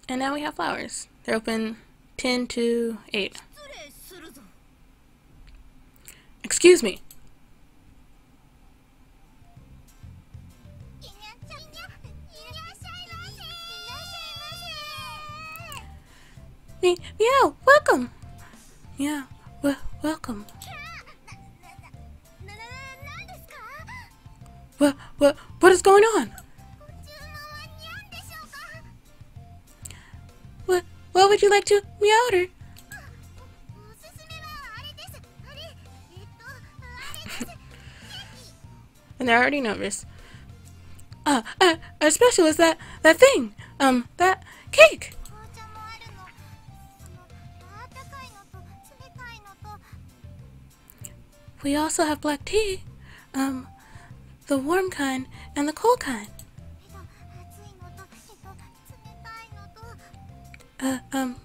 And now we have flowers. They're open 10 to 8. Excuse me. Meow, welcome. Yeah, welcome. What is going on? What would you like to order? And they're already nervous. Our special is that thing. That cake. We also have black tea. The warm kind and the cold kind.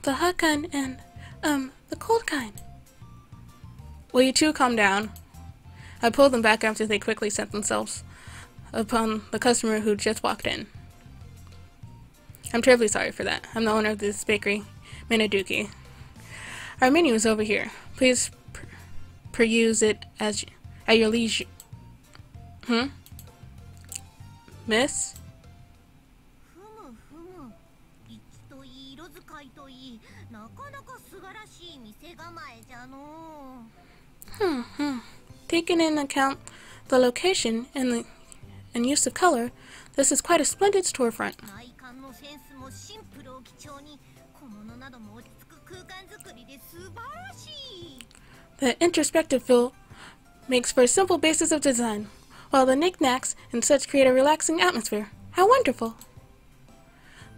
The hot kind and, the cold kind. Will you two calm down? I pulled them back after they quickly set themselves upon the customer who just walked in. I'm terribly sorry for that. I'm the owner of this bakery, Minaduki. Our menu is over here. Please peruse it at your leisure. Miss? Taking into account the location and use of color, this is quite a splendid storefront. The introspective feel makes for a simple basis of design, while the knickknacks and such create a relaxing atmosphere. How wonderful!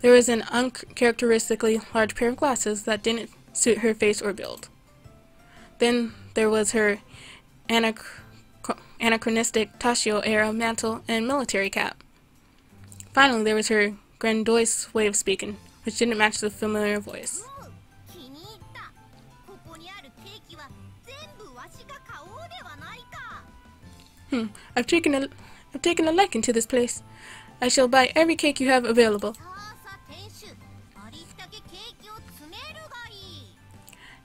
There is an uncharacteristically large pair of glasses that didn't suit her face or build. Then there was her anachronistic Tashio-era mantle and military cap. Finally, there was her grandiose way of speaking, which didn't match the familiar voice. I've taken a liking to this place. I shall buy every cake you have available.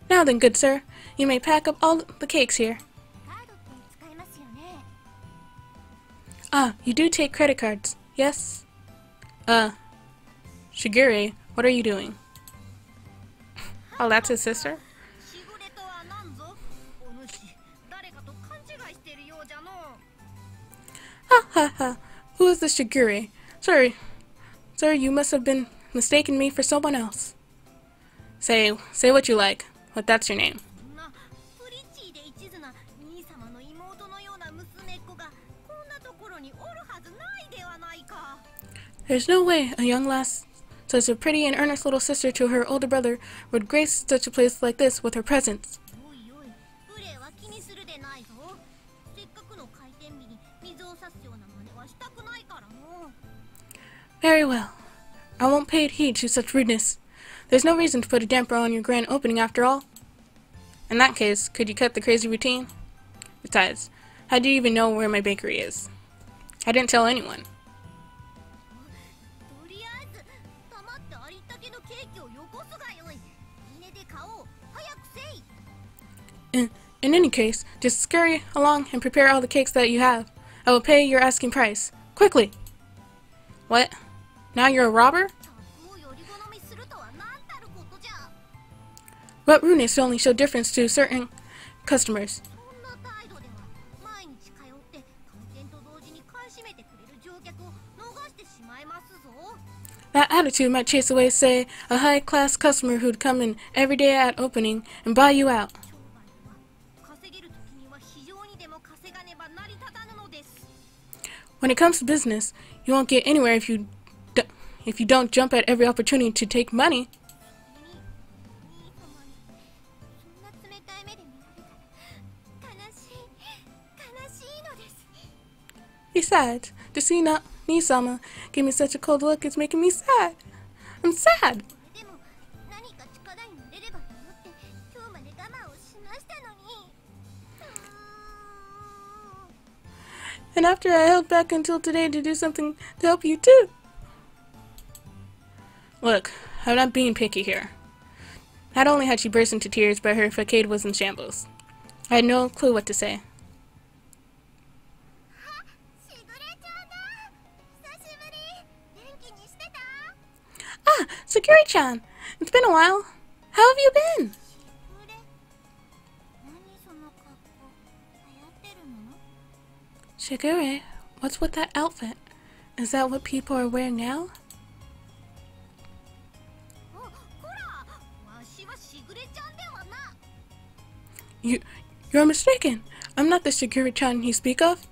Now then, good sir, you may pack up all the cakes here. Ah, you do take credit cards, yes? Shigure, what are you doing? Oh, that's his sister? Ha ha ha, who is this Shigure? Sorry, sir, you must have been mistaken me for someone else. Say what you like, but that's your name. There's no way a young lass, such a pretty and earnest little sister to her older brother, would grace such a place like this with her presence. Very well. I won't pay heed to such rudeness. There's no reason to put a damper on your grand opening after all. In that case, could you cut the crazy routine? Besides, how do you even know where my bakery is? I didn't tell anyone. In any case, just scurry along and prepare all the cakes that you have. I will pay your asking price. Quickly! What? Now you're a robber? What rudeness only show difference to certain customers. That attitude might chase away, say, a high-class customer who'd come in every day at opening and buy you out. When it comes to business, you won't get anywhere if you don't jump at every opportunity to take money. Besides, to see Nisama give me such a cold look is making me sad. I'm sad. And after I held back until today to do something to help you too. Look, I'm not being picky here. Not only had she burst into tears, but her facade was in shambles. I had no clue what to say. Ah, Sakura-chan! It's been a while. How have you been? Shigure, what's with that outfit? Is that what people are wearing now? You're mistaken. I'm not the Shigure-chan you speak of.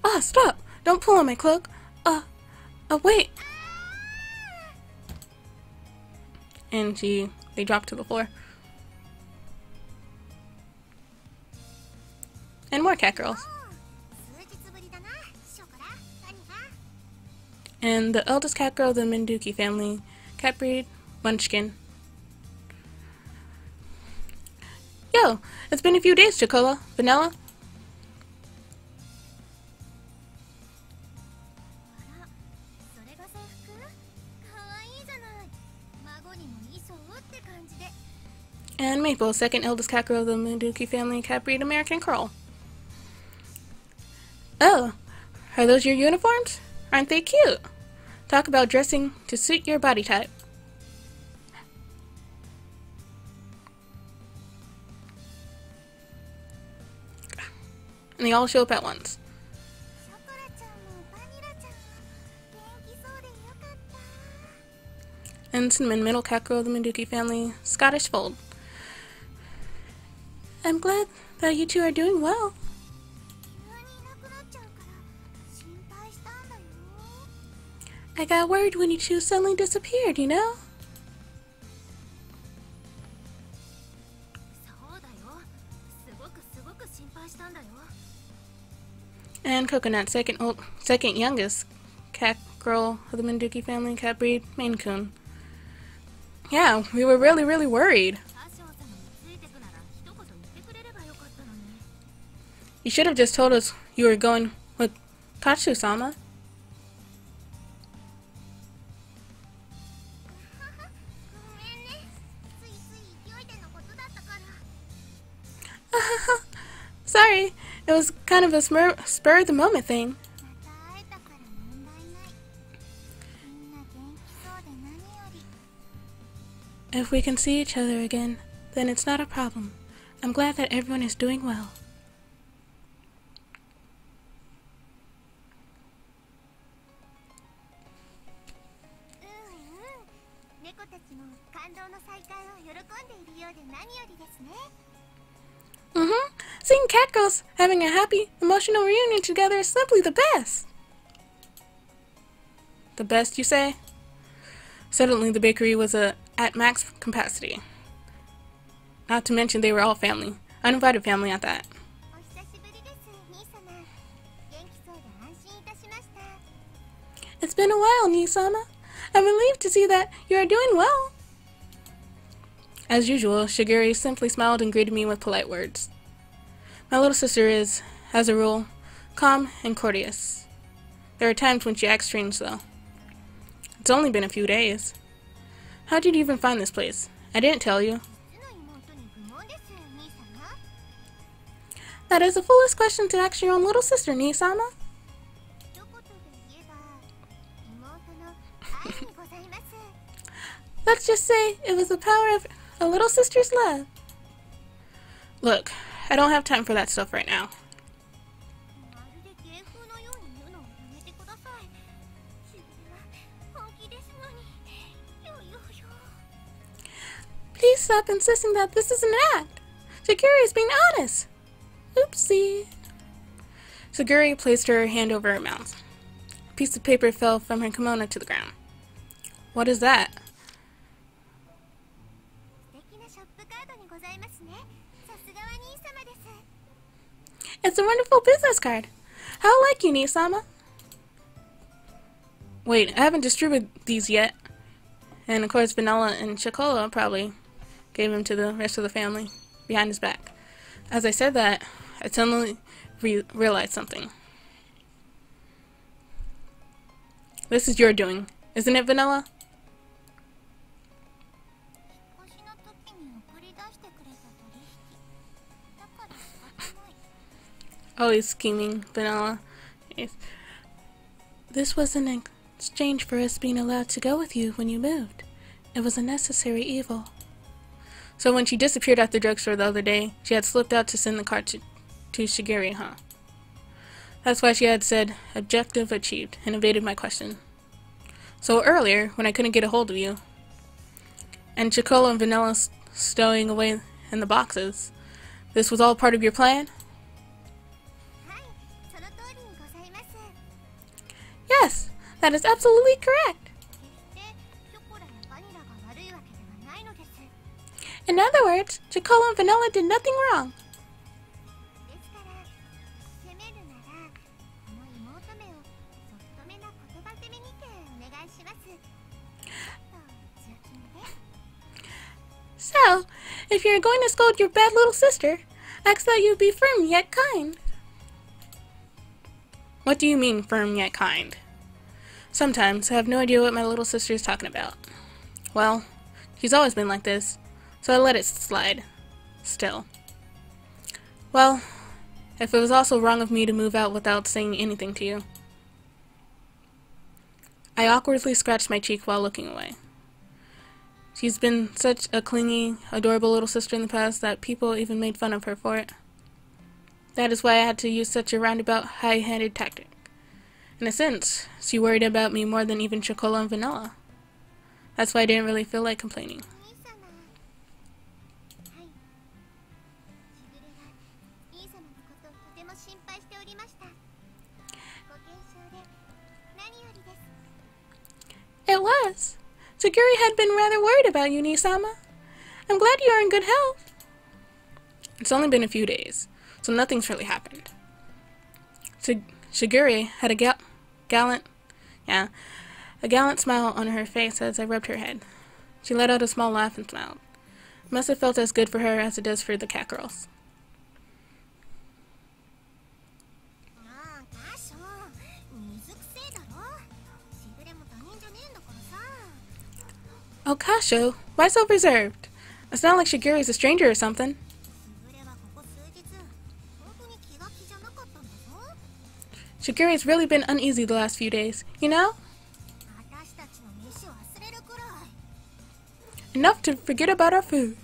Ah, stop! Don't pull on my cloak. Wait. And they dropped to the floor. And more cat girls. And the eldest cat girl of the Minduki family, cat breed, Munchkin. Yo, it's been a few days, Chocola. Vanilla? And Maple, second eldest cat girl of the Minduki family, cat breed, American Curl. Oh, are those your uniforms? Aren't they cute? Talk about dressing to suit your body type. And they all show up at once. And Cinnamon, middle cat girl of the Minduki family, Scottish Fold. I'm glad that you two are doing well. I got worried when you two suddenly disappeared, you know? And Coconut, second youngest cat girl of the Minduki family, cat breed, Maine Coon. Yeah, we were really worried. You should have just told us you were going with Katsu-sama. Sorry, it was kind of a spur-of-the-moment thing. If we can see each other again, then it's not a problem. I'm glad that everyone is doing well. Seeing cat girls having a happy, emotional reunion together is simply the best. The best, you say? Suddenly the bakery was at max capacity. Not to mention they were all family. Uninvited family at that. It's been a while, Nii-sama. I'm relieved to see that you are doing well. As usual, Shigure simply smiled and greeted me with polite words. My little sister is, as a rule, calm and courteous. There are times when she acts strange, though. It's only been a few days. How did you even find this place? I didn't tell you. That is the foolish question to ask your own little sister, Nii-sama. Let's just say it was the power of a little sister's love. Look, I don't have time for that stuff right now. Please stop insisting that this is an act. Shigure is being honest. Oopsie. Shigure placed her hand over her mouth. A piece of paper fell from her kimono to the ground. What is that? It's a wonderful business card. How like you, Nii-sama? Wait, I haven't distributed these yet. And of course, Vanilla and Chocola probably gave him to the rest of the family behind his back. As I said that, I suddenly realized something. This is your doing, isn't it, Vanilla? Always scheming, Vanilla. This was an exchange for us being allowed to go with you when you moved. It was a necessary evil. So when she disappeared at the drugstore the other day, she had slipped out to send the card to Shigeru, huh? That's why she had said, objective achieved, and evaded my question. So earlier, when I couldn't get a hold of you, and Chocola and Vanilla stowing away in the boxes, this was all part of your plan? Yes, that is absolutely correct. In other words, Chocola and Vanilla did nothing wrong. So, if you're going to scold your bad little sister, ask that you be firm yet kind. What do you mean, firm yet kind? Sometimes I have no idea what my little sister is talking about. Well, she's always been like this, so I let it slide. Still. Well, if it was also wrong of me to move out without saying anything to you. I awkwardly scratched my cheek while looking away. She's been such a clingy, adorable little sister in the past that people even made fun of her for it. That is why I had to use such a roundabout, high-handed tactic. In a sense, she worried about me more than even Chocola and Vanilla. That's why I didn't really feel like complaining. It was. Shigeru had been rather worried about you, Nisama. I'm glad you are in good health. It's only been a few days, so nothing's really happened. Shigeru had a gallant smile on her face as I rubbed her head. She let out a small laugh and smiled. It must have felt as good for her as it does for the cat girls. Oh, Kasho, why so reserved? It's not like Shigeru's a stranger or something. Shigeru's really been uneasy the last few days, you know? Enough to forget about our food.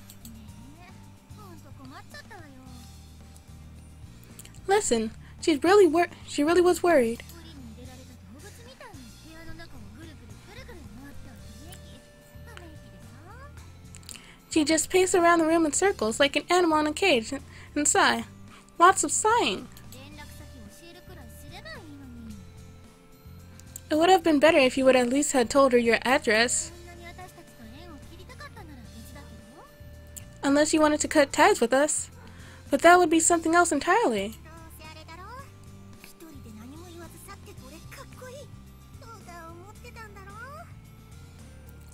Listen, she really was worried. She just paced around the room in circles like an animal in a cage and sigh. Lots of sighing. It would have been better if you would at least have told her your address. Unless you wanted to cut ties with us. But that would be something else entirely.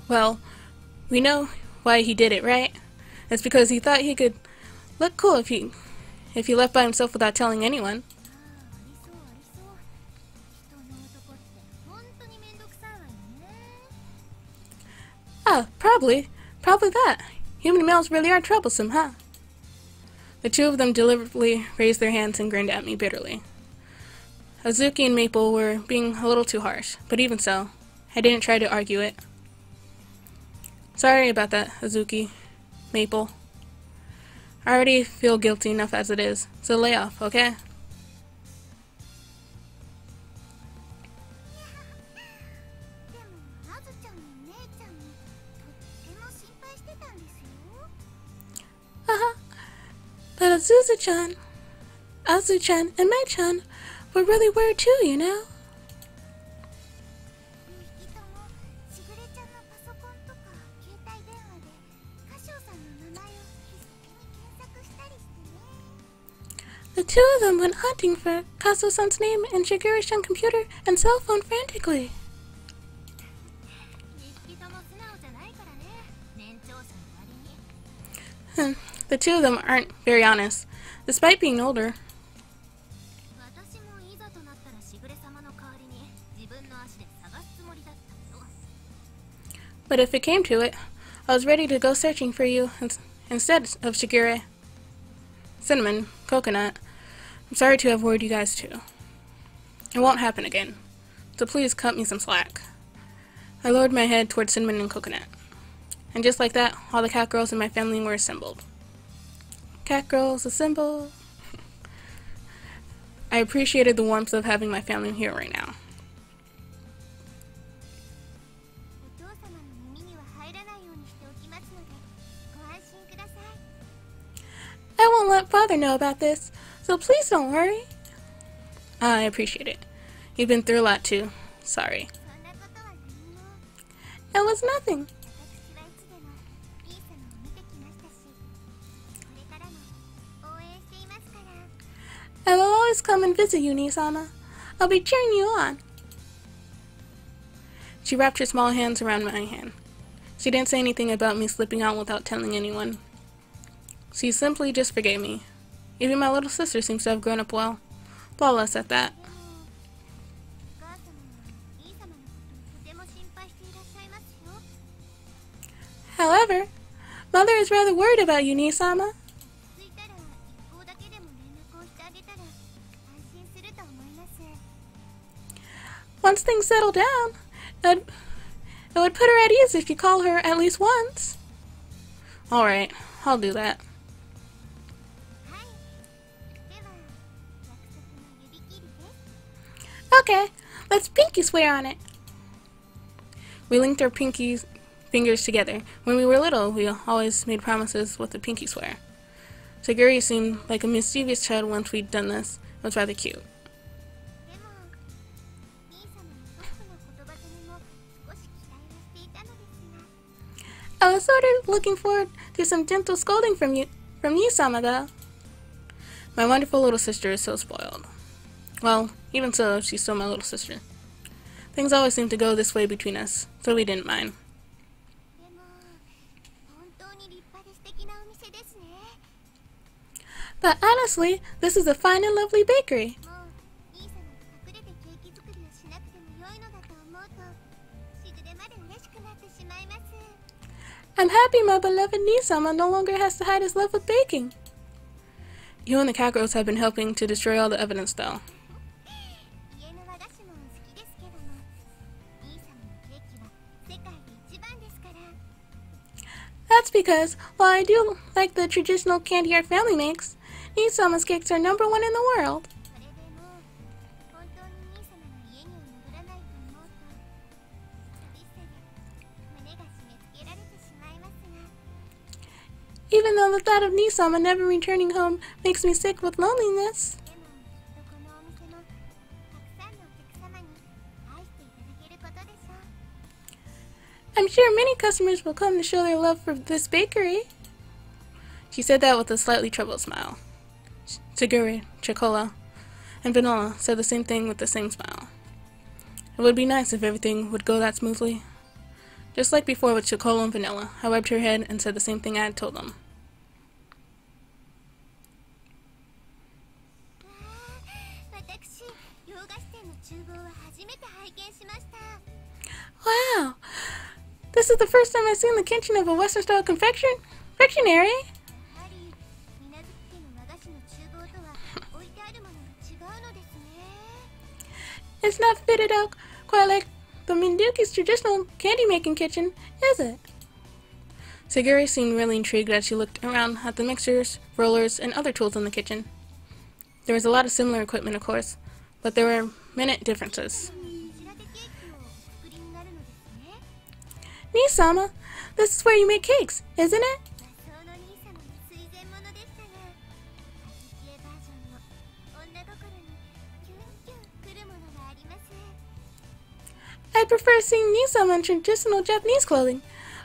Well, we know why he did it, right? It's because he thought he could look cool if he left by himself without telling anyone. Ah, probably that. Human males really are troublesome, huh? The two of them deliberately raised their hands and grinned at me bitterly. Azuki and Maple were being a little too harsh, but even so, I didn't try to argue it. Sorry about that, Azuki. Maple. I already feel guilty enough as it is, so lay off, okay? But Azu-chan, and Mei-chan were really worried too, you know? The two of them went hunting for Kazuo-san's name in Shigeru-chan's computer and cell phone frantically. The two of them aren't very honest, despite being older. But if it came to it, I was ready to go searching for you instead of Shigure. Cinnamon, Coconut, I'm sorry to have worried you guys too. It won't happen again, so please cut me some slack. I lowered my head towards Cinnamon and Coconut. And just like that, all the cat girls in my family were assembled. Cat girls assemble. I appreciated the warmth of having my family here right now. I won't let Father know about this, so please don't worry. I appreciate it. You've been through a lot too. Sorry. It was nothing. I will always come and visit you, Nii-sama. I'll be cheering you on. She wrapped her small hands around my hand. She didn't say anything about me slipping out without telling anyone. She simply just forgave me. Even my little sister seems to have grown up well. Flawless at that. However, Mother is rather worried about you, Nii-sama. Once things settle down, it would put her at ease if you call her at least once. Alright, I'll do that. Okay, let's pinky swear on it. We linked our fingers together. When we were little, we always made promises with a pinky swear. Saguri seemed like a mischievous child once we'd done this. It was rather cute. I was sort of looking forward to some gentle scolding from Nii-sama though. My wonderful little sister is so spoiled. Well, even so, she's still my little sister. Things always seem to go this way between us, so we didn't mind. But honestly, this is a fine and lovely bakery. I'm happy my beloved Nii-sama no longer has to hide his love of baking. You and the cat girls have been helping to destroy all the evidence though. That's because, while I do like the traditional candy our family makes, Nii-sama's cakes are #1 in the world. Even though the thought of Nii-sama never returning home makes me sick with loneliness. I'm sure many customers will come to show their love for this bakery. She said that with a slightly troubled smile. Saguri, Chocola, and Vanilla said the same thing with the same smile. It would be nice if everything would go that smoothly. Just like before with Chocola and Vanilla, I wiped her head and said the same thing I had told them. Wow! This is the first time I've seen the kitchen of a Western-style confectionery. It's not fitted out quite like the Minduki's traditional candy-making kitchen, is it? Saguri seemed really intrigued as she looked around at the mixers, rollers, and other tools in the kitchen. There was a lot of similar equipment, of course, but there were minute differences. Nii-sama, this is where you make cakes, isn't it? I prefer seeing Nii-sama in traditional Japanese clothing,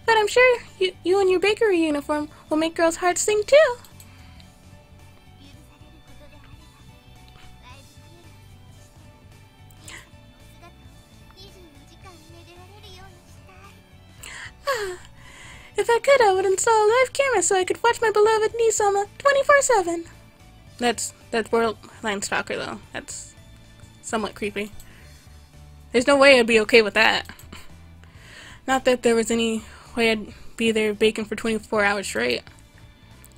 but I'm sure you and your bakery uniform will make girls' hearts sing too. If I could, I would install a live camera so I could watch my beloved Nii-sama 24/7. That's borderline stalker though. That's somewhat creepy. There's no way I'd be okay with that. Not that there was any way I'd be there baking for 24 hours straight.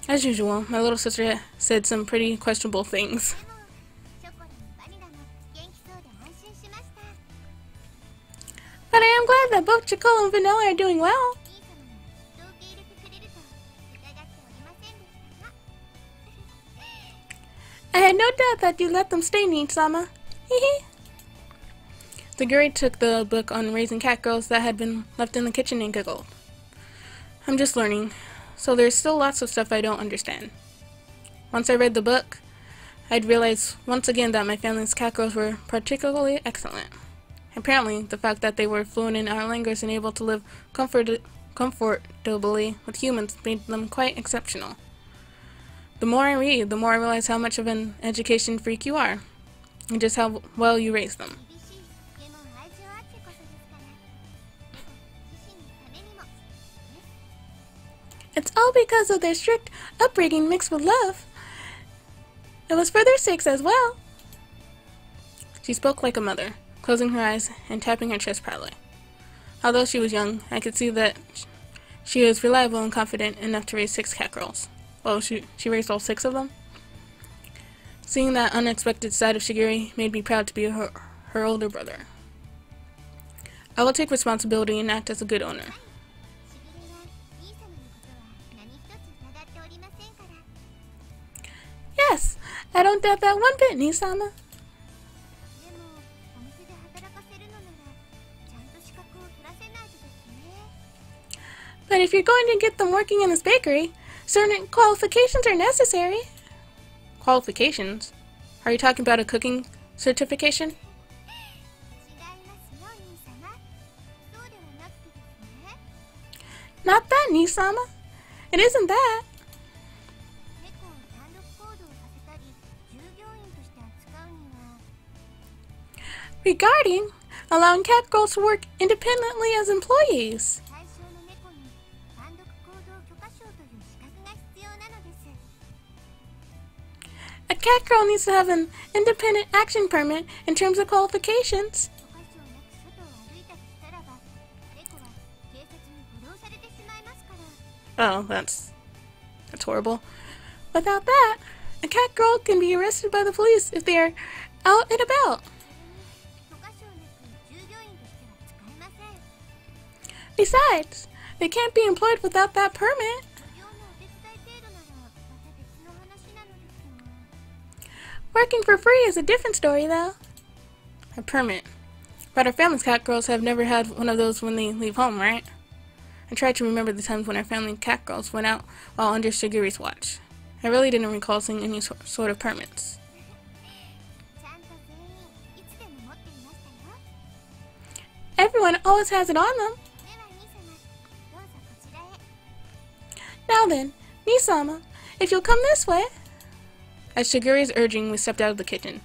As usual, my little sister said some pretty questionable things. But I am glad that both Chocola and Vanilla are doing well. I had no doubt that you'd let them stay, Nii-sama. Hehe. Saguri took the book on raising cat girls that had been left in the kitchen and giggled. I'm just learning, so there's still lots of stuff I don't understand. Once I read the book, I'd realized once again that my family's cat girls were particularly excellent. Apparently, the fact that they were fluent in our language and able to live comfortably with humans made them quite exceptional. The more I read, the more I realize how much of an education freak you are, and just how well you raise them. It's all because of their strict upbringing mixed with love. It was for their sakes as well. She spoke like a mother, closing her eyes and tapping her chest proudly. Although she was young, I could see that she was reliable and confident enough to raise 6 cat girls. Well, she raised all 6 of them. Seeing that unexpected side of Shigiri made me proud to be her older brother. I will take responsibility and act as a good owner. Yes, I don't doubt that one bit, Nii-sama. But if you're going to get them working in this bakery, certain qualifications are necessary. Qualifications? Are you talking about a cooking certification? Not that, Nii-sama. It isn't that. Regarding allowing cat girls to work independently as employees. A cat girl needs to have an independent action permit in terms of qualifications. Oh, that's horrible. Without that, a cat girl can be arrested by the police if they are out and about. Besides, they can't be employed without that permit. Working for free is a different story, though. A permit. But our family's cat girls have never had one of those when they leave home, right? I tried to remember the times when our family cat girls went out while under Shiguri's watch. I really didn't recall seeing any sort of permits. Everyone always has it on them. Now then, Nii-sama, if you'll come this way. At Shiguri's urging, we stepped out of the kitchen.